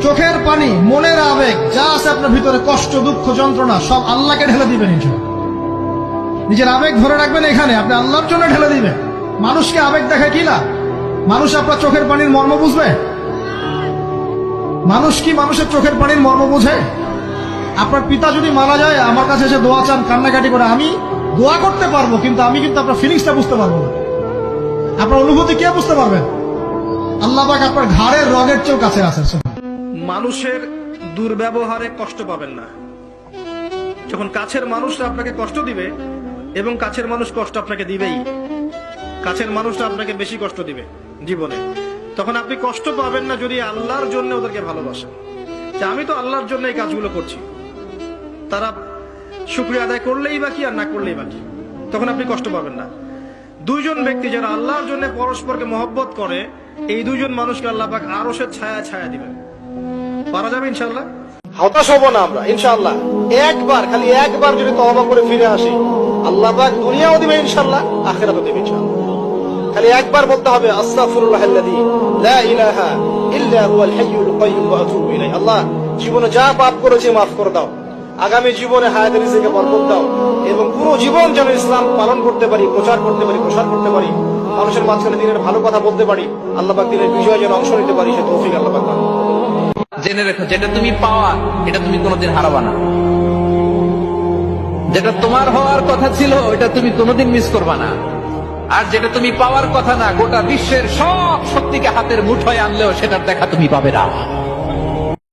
চোখের পানি, মনের আবেগ, যা আছে আপনার ভিতরে, কষ্ট, দুঃখ, যন্ত্রণা, সব আল্লাহকে ঢেলে দিবেন। নিজের আবেগ ধরে রাখবেন এখানে, আপনি আল্লাহর জন্য ঢেলে দিবেন। মানুষকে আবেগ দেখে কি না? মানুষ আপনার চোখের পানির মর্ম বুঝবে? মানুষ কি মানুষের চোখের পানির মর্ম বুঝে? আপনার পিতা যদি মারা যায়, আমার কাছে এসে দোয়া চান, কান্নাকাটি করে, আমি দোয়া করতে পারবো, কিন্তু আমি কিন্তু আপনার ফিলিংসটা বুঝতে পারবো না। আপনার অনুভূতি কে বুঝতে পারবেন? আল্লাহ পাক আপনার ঘাড়ের রগের চেয়েও কাছে আছেন। মানুষের দুর্ব্যবহারে কষ্ট পাবেন না। যখন কাছের মানুষরা আপনাকে কষ্ট দিবে, এবং কাছের মানুষ কষ্ট আপনাকে দিবেই, কাছের মানুষরা আপনাকে বেশি কষ্ট দিবে জীবনে, তখন আপনি কষ্ট পাবেন না যদি আল্লাহর জন্য ওদেরকে ভালোবাসেন, যে আমি তো আল্লাহর জন্য এই কাজগুলো করছি, তারা শুকরিয়া আদায় করলেই বাকি আর না করলেই বাকি, তখন আপনি কষ্ট পাবেন না। দুইজন ব্যক্তি যারা আল্লাহর জন্য পরস্পরকে মহব্বত করে, এই দুইজন মানুষকে আল্লাহ পাক আরশের ছায়া ছায়া দিবেন। পারা যাবে ইনশাআল্লাহ। হতাশ হব না আমরা ইনশাআল্লাহ। একবার, খালি একবার যদি তওবা করে ফিরে আসি, আল্লাহ পাক দুনিয়াও দিবে ইনশাআল্লাহ, আখিরাতও দিবে ইনশাআল্লাহ। খালি একবার বলতে হবে আস্তাগফিরুল্লাহাল্লাযী লা ইলাহা ইল্লা হুয়াল হাইয়ুল কাইয়্যুম ওয়া আতুবু ইলাইহি। আল্লাহ, জীবনে যা পাপ করেছি মাফ করে দাও, আগামী জীবনে হায়াতের রিজিকে বরকত দাও, এবং পুরো জীবন যেন ইসলাম পালন করতে পারি, প্রচার করতে পারি, প্রসার করতে পারি, মানুষের মাঝখানে দিনের ভালো কথা বলতে পারি, আল্লাহ পাক দিনের বিজয় যেন অংশ নিতে পারি, সে তৌফিক আল্লাহ পাক দান। জেনে রেখো, যেটা তুমি পাওয়া এটা তুমি কোনোদিন হারাবা না। যেটা তোমার হওয়ার কথা ছিল ওটা তুমি কোনোদিন মিস করবা না। আর যেটা তুমি পাওয়ার কথা না, গোটা বিশ্বের সব শক্তিকে হাতের মুঠোয় আনলেও সেটার দেখা তুমি পাবে না।